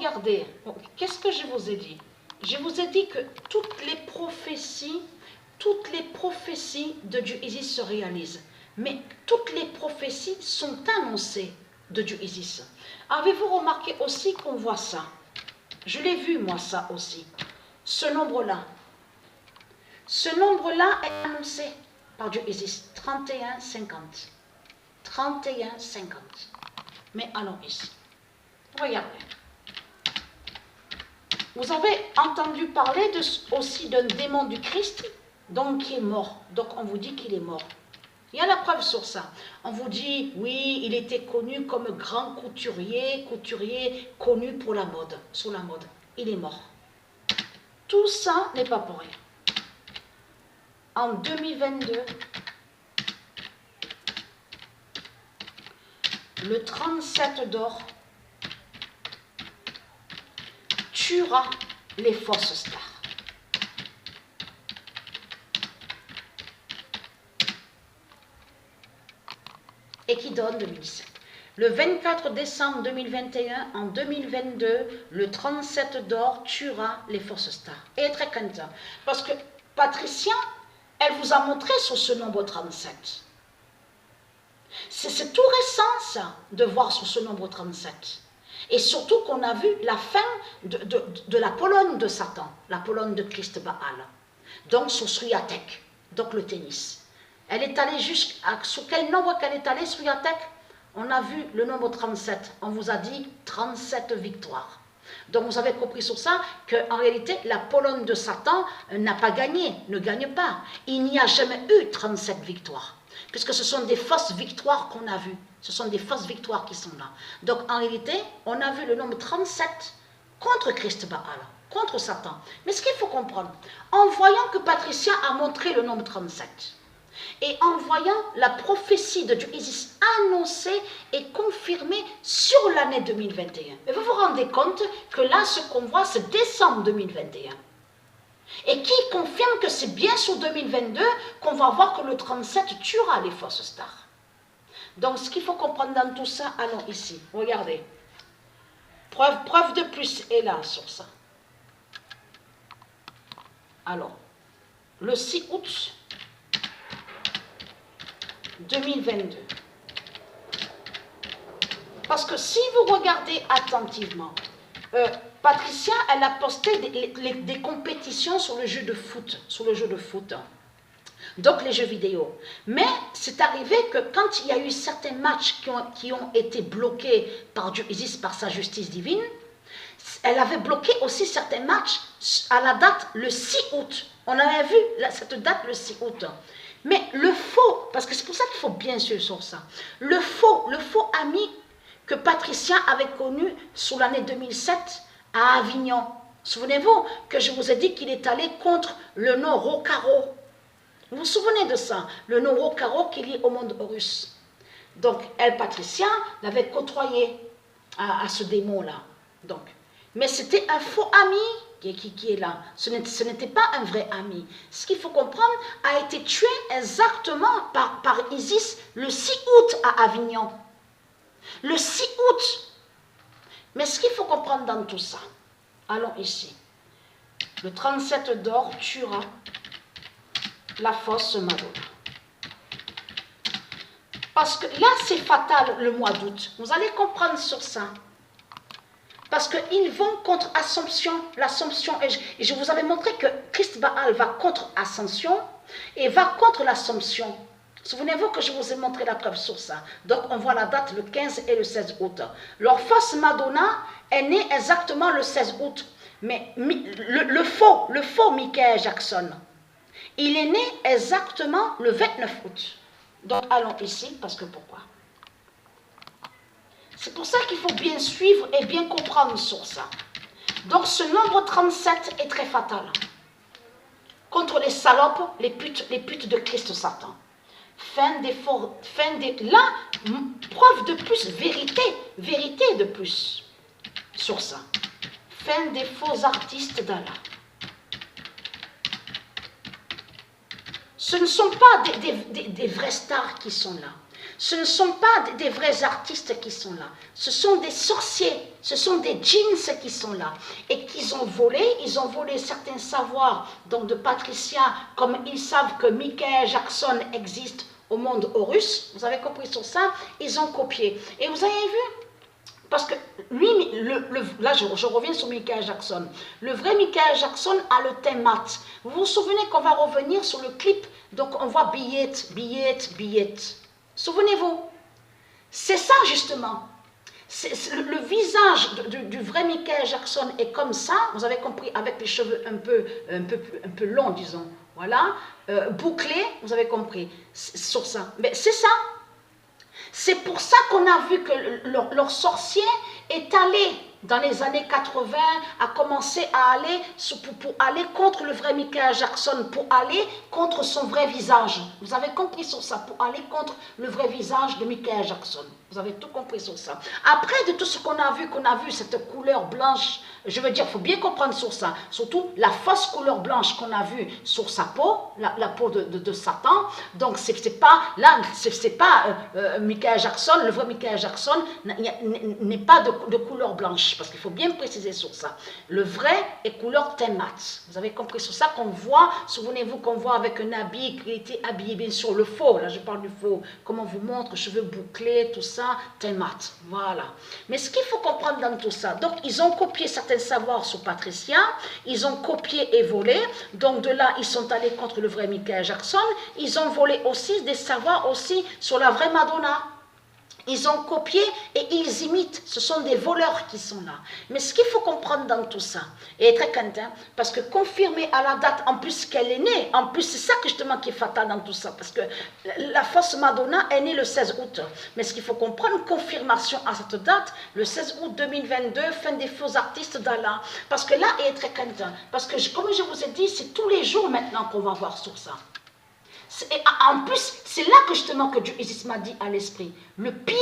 regardez, qu'est-ce que je vous ai dit? Je vous ai dit que toutes les prophéties de Dieu Isis se réalisent. Mais toutes les prophéties sont annoncées de Dieu Isis. Avez-vous remarqué aussi qu'on voit ça? Je l'ai vu, moi, ça aussi. Ce nombre-là. Ce nombre-là est annoncé par Dieu Isis. 31,50. 31,50. Mais allons ici. Regardez. Vous avez entendu parler aussi d'un démon du Christ, donc qui est mort. Donc on vous dit qu'il est mort. Il y a la preuve sur ça. On vous dit, oui, il était connu comme grand couturier connu pour la mode, sous la mode. Il est mort. Tout ça n'est pas pour rien. En 2022, le 37 d'or tuera les fausses stars. Et qui donne 2017. Le 24 décembre 2021, en 2022, le 37 d'or tuera les fausses stars. Et très content. Parce que Patricia, elle vous a montré sur ce nombre 37. C'est tout récent, ça, de voir sur ce nombre 37. Et surtout qu'on a vu la fin de la Pologne de Satan, la Pologne de Christ Baal. Donc sur Swiatek, donc le tennis. Elle est allée sous quel nombre qu'elle est allée, Swiatek? On a vu le nombre 37. On vous a dit 37 victoires. Donc vous avez compris sur ça qu'en réalité, la Pologne de Satan n'a pas gagné, ne gagne pas. Il n'y a jamais eu 37 victoires. Puisque ce sont des fausses victoires qu'on a vues. Ce sont des fausses victoires qui sont là. Donc en réalité, on a vu le nombre 37 contre Christ Baal, contre Satan. Mais ce qu'il faut comprendre, en voyant que Patricia a montré le nombre 37, et en voyant la prophétie de Dieu Isis annoncée et confirmée sur l'année 2021. Mais vous vous rendez compte que là, ce qu'on voit, c'est décembre 2021. Et qui confirme que c'est bien sur 2022 qu'on va voir que le 37 tuera les fausses stars. Donc, ce qu'il faut comprendre dans tout ça, allons ici. Regardez. Preuve de plus est là sur ça. Alors, le 6 août 2022. Parce que si vous regardez attentivement, Patricia, elle a posté des compétitions sur le jeu de foot, donc les jeux vidéo. Mais c'est arrivé que quand il y a eu certains matchs qui ont été bloqués par Dieu Isis, par sa justice divine, elle avait bloqué aussi certains matchs à la date le 6 août. On avait vu cette date le 6 août. Mais le faux, parce que c'est pour ça qu'il faut bien sûr sur ça, le faux ami que Patricia avait connu sous l'année 2007 à Avignon. Souvenez-vous que je vous ai dit qu'il est allé contre le nom Rocaro. Vous vous souvenez de ça? Le nom Rocaro qui est lié au monde russe. Donc, elle, Patricia, l'avait côtoyé à ce démon-là. Donc, mais c'était un faux ami qui est là. Ce n'était pas un vrai ami. Ce qu'il faut comprendre a été tué exactement par Isis le 6 août à Avignon. Le 6 août. Mais ce qu'il faut comprendre dans tout ça, allons ici. Le 37 d'or tuera la fausse Madonna. Parce que là, c'est fatal le mois d'août. Vous allez comprendre sur ça. Parce qu'ils vont contre Assomption, l'Assomption. Et je vous avais montré que Christ Baal va contre Ascension et va contre l'Assomption. Souvenez-vous que je vous ai montré la preuve sur ça. Donc on voit la date le 15 et le 16 août. Leur fausse Madonna est née exactement le 16 août. Mais le faux Michael Jackson, il est né exactement le 29 août. Donc allons ici, parce que pourquoi? C'est pour ça qu'il faut bien suivre et bien comprendre sur ça. Donc ce nombre 37 est très fatal. Contre les salopes, les putes de Christ Satan. Là, preuve de plus, vérité de plus sur ça. Fin des faux artistes d'Allah. Ce ne sont pas des vrais stars qui sont là. Ce ne sont pas des vrais artistes qui sont là. Ce sont des sorciers, ce sont des djinns qui sont là. Et qu'ils ont volé certains savoirs donc de patriciens, comme ils savent que Michael Jackson existe au monde Horus. Vous avez compris sur ça? Ils ont copié. Et vous avez vu? Parce que lui, là je reviens sur Michael Jackson. Le vrai Michael Jackson a le teint mat. Vous vous souvenez qu'on va revenir sur le clip, donc on voit billette, billette, billette. Souvenez-vous, c'est ça justement. Le visage du vrai Michael Jackson est comme ça, vous avez compris, avec les cheveux un peu longs, disons. Voilà, bouclés, vous avez compris, sur ça. Mais c'est ça. C'est pour ça qu'on a vu que leur sorcier est allé dans les années 80, a commencé à aller pour aller contre le vrai Michael Jackson, pour aller contre son vrai visage. Vous avez compris sur ça, pour aller contre le vrai visage de Michael Jackson. Vous avez tout compris sur ça. Après de tout ce qu'on a vu cette couleur blanche, je veux dire, il faut bien comprendre sur ça, surtout la fausse couleur blanche qu'on a vue sur sa peau, la peau de Satan. Donc c'est pas Michael Jackson, le vrai Michael Jackson n'est pas de couleur blanche, parce qu'il faut bien préciser sur ça. Le vrai est couleur teint mat. Vous avez compris sur ça qu'on voit, souvenez-vous qu'on voit avec un habit qui était habillé, bien sûr, le faux, là je parle du faux, comme on vous montre, cheveux bouclés, tout ça, teint mat, voilà. Mais ce qu'il faut comprendre dans tout ça, donc ils ont copié certains savoirs sur Patricia, ils ont copié et volé, donc de là ils sont allés contre le vrai Michael Jackson, ils ont volé aussi des savoirs aussi sur la vraie Madonna. Ils ont copié et ils imitent. Ce sont des voleurs qui sont là. Mais ce qu'il faut comprendre dans tout ça, et très content, parce que confirmer à la date, en plus qu'elle est née, en plus c'est ça justement qui est fatal dans tout ça, parce que la fausse Madonna est née le 16 août. Mais ce qu'il faut comprendre, confirmation à cette date, le 16 août 2022, fin des faux artistes d'Allah. Parce que là, elle est très content. Parce que comme je vous ai dit, c'est tous les jours maintenant qu'on va voir sur ça. Et en plus, c'est là que justement que Dieu m'a dit à l'esprit, le pire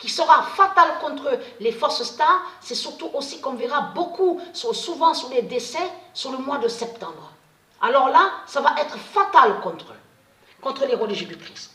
qui sera fatal contre les fausses stars, c'est surtout aussi qu'on verra beaucoup, souvent sur les décès, sur le mois de septembre. Alors là, ça va être fatal contre eux, contre les religieux du Christ.